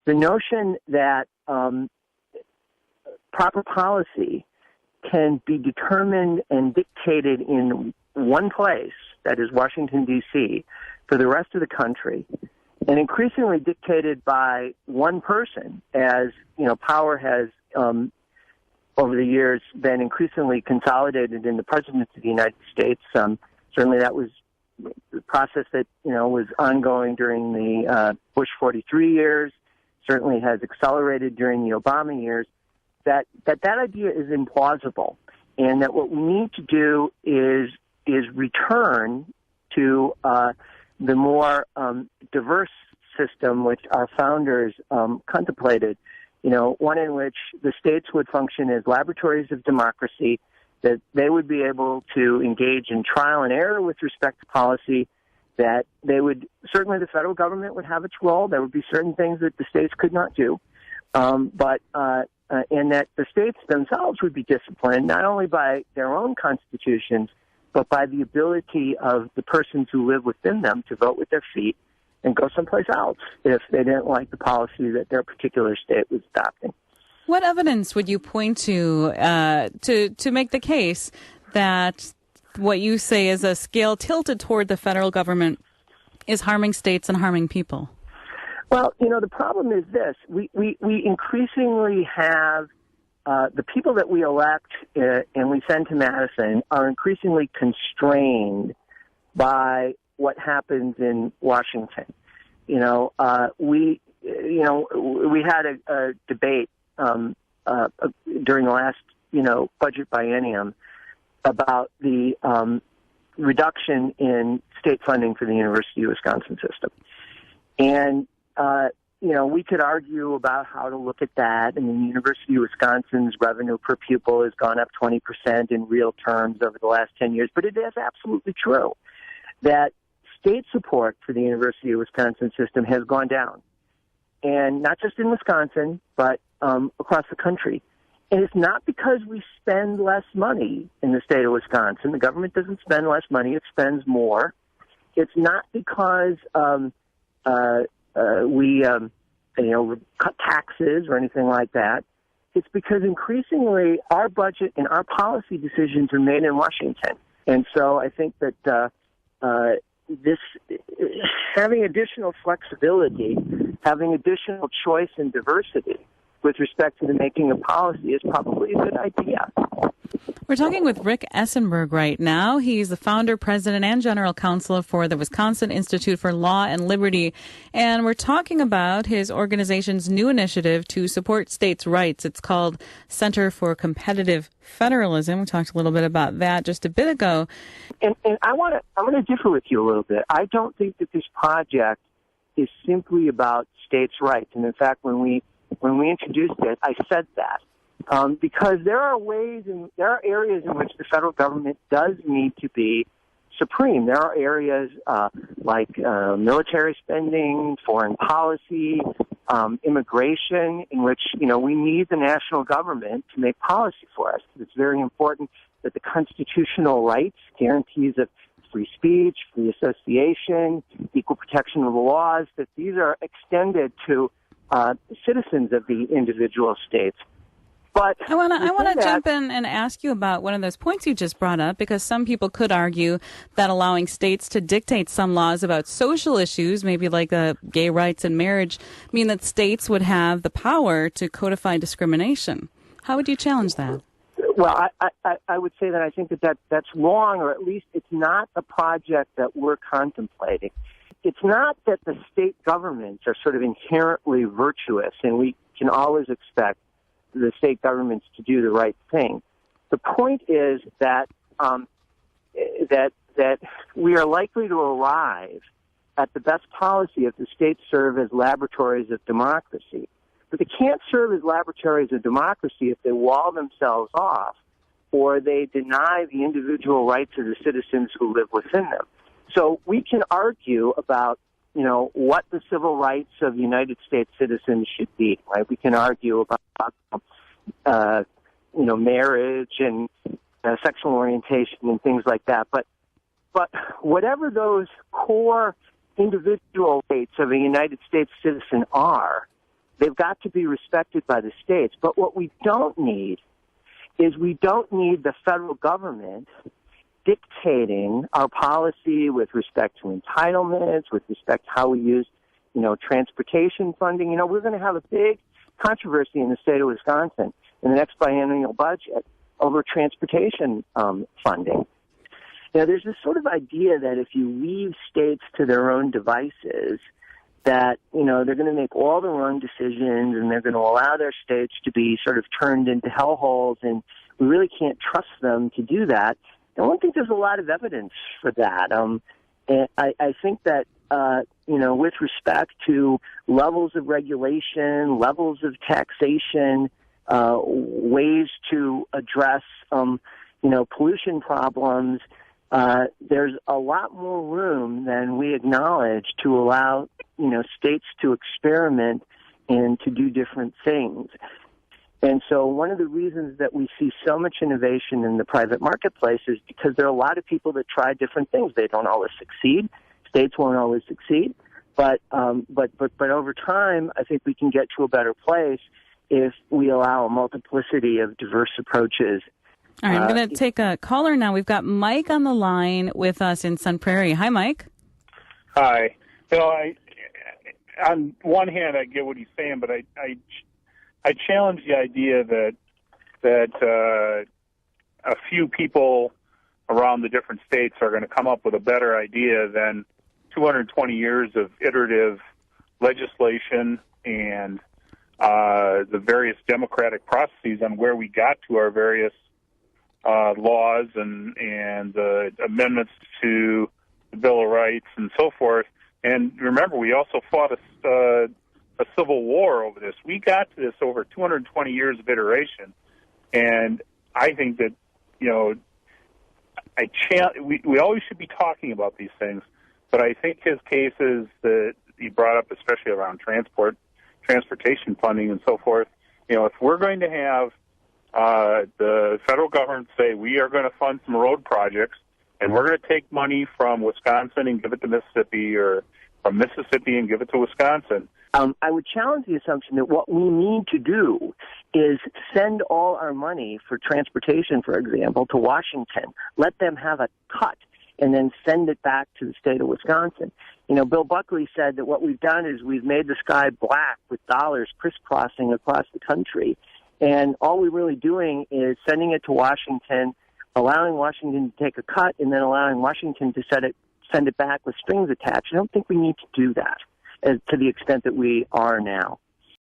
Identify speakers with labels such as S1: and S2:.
S1: the notion that proper policy can be determined and dictated in one place, that is Washington, D.C., for the rest of the country, and increasingly dictated by one person, as power has over the years been increasingly consolidated in the President of the United States. Certainly that was the process that was ongoing during the Bush 43 years, certainly has accelerated during the Obama years. That idea is implausible, and that what we need to do is return to the more diverse system which our founders contemplated, one in which the states would function as laboratories of democracy, that they would be able to engage in trial and error with respect to policy, that certainly the federal government would have its role. There would be certain things that the states could not do, and that the states themselves would be disciplined not only by their own constitutions, but by the ability of the persons who live within them to vote with their feet and go someplace else if they didn't like the policy that their particular state was adopting.
S2: What evidence would you point to make the case that what you say is a scale tilted toward the federal government is harming states and harming people?
S1: Well, the problem is this. We increasingly have the people that we elect and we send to Madison are increasingly constrained by what happens in Washington. We had a debate during the last budget biennium about the reduction in state funding for the University of Wisconsin system, and we could argue about how to look at that. I mean, the University of Wisconsin's revenue per pupil has gone up 20% in real terms over the last 10 years, but it is absolutely true that state support for the University of Wisconsin system has gone down, and not just in Wisconsin, but across the country. And it's not because we spend less money in the state of Wisconsin. The government doesn't spend less money; it spends more. It's not because we cut taxes or anything like that. It's because increasingly our budget and our policy decisions are made in Washington. And so I think that this having additional flexibility, having additional choice and diversity with respect to the making of policy is probably a good idea.
S2: We're talking with Rick Esenberg right now. He's the founder, president, and general counsel for the Wisconsin Institute for Law and Liberty. And we're talking about his organization's new initiative to support states' rights. It's called Center for Competitive Federalism. We talked a little bit about that just a bit ago.
S1: And I'm going to differ with you a little bit. I don't think that this project is simply about states' rights. And in fact, when we introduced it, I said that. Because there are areas in which the federal government does need to be supreme. There are areas like military spending, foreign policy, immigration, in which we need the national government to make policy for us. It's very important that the constitutional rights, guarantees of free speech, free association, equal protection of the laws, that these are extended to citizens of the individual states. But
S2: I want to jump in and ask you about one of those points you just brought up, because some people could argue that allowing states to dictate some laws about social issues, maybe like gay rights and marriage, mean that states would have the power to codify discrimination. How would you challenge that?
S1: Well, I would say that I think that's wrong, or at least it's not a project that we're contemplating. It's not that the state governments are sort of inherently virtuous and we can always expect the state governments to do the right thing. The point is that that we are likely to arrive at the best policy if the states serve as laboratories of democracy. But they can't serve as laboratories of democracy if they wall themselves off or they deny the individual rights of the citizens who live within them. So we can argue about what the civil rights of United States citizens should be, right? We can argue about, marriage and sexual orientation and things like that. But whatever those core individual rights of a United States citizen are, They've got to be respected by the states. But what we don't need is we don't need the federal government dictating our policy with respect to entitlements, with respect to how we use, transportation funding. We're going to have a big controversy in the state of Wisconsin in the next biennial budget over transportation funding. There's this sort of idea that if you leave states to their own devices, that, they're going to make all their own decisions and they're going to allow their states to be sort of turned into hellholes, and we really can't trust them to do that. I don't think there's a lot of evidence for that. And I think that, with respect to levels of regulation, levels of taxation, ways to address, pollution problems, there's a lot more room than we acknowledge to allow, states to experiment and to do different things. And so one of the reasons that we see so much innovation in the private marketplace is because there are a lot of people that try different things. They don't always succeed. States won't always succeed. But over time, I think we can get to a better place if we allow a multiplicity of diverse approaches.
S2: All right, I'm going to take a caller now. We've got Mike on the line with us in Sun Prairie. Hi, Mike.
S3: Hi. On one hand, I get what he's saying, but I challenge the idea that a few people around the different states are going to come up with a better idea than 220 years of iterative legislation and the various democratic processes on where we got to our various laws and the amendments to the Bill of Rights and so forth. And remember, we also fought a civil war over this. We got to this over 220 years of iteration, and I think that we always should be talking about these things. But I think his cases that he brought up, especially around transportation funding and so forth, if we're going to have the federal government say we are going to fund some road projects and we're going to take money from Wisconsin and give it to Mississippi, or from Mississippi and give it to Wisconsin.
S1: I would challenge the assumption that what we need to do is send all our money for transportation, for example, to Washington. Let them have a cut and then send it back to the state of Wisconsin. Bill Buckley said that what we've done is we've made the sky black with dollars crisscrossing across the country. And all we're really doing is sending it to Washington, allowing Washington to take a cut, and then allowing Washington to send it back with strings attached. I don't think we need to do that to the extent that we are now.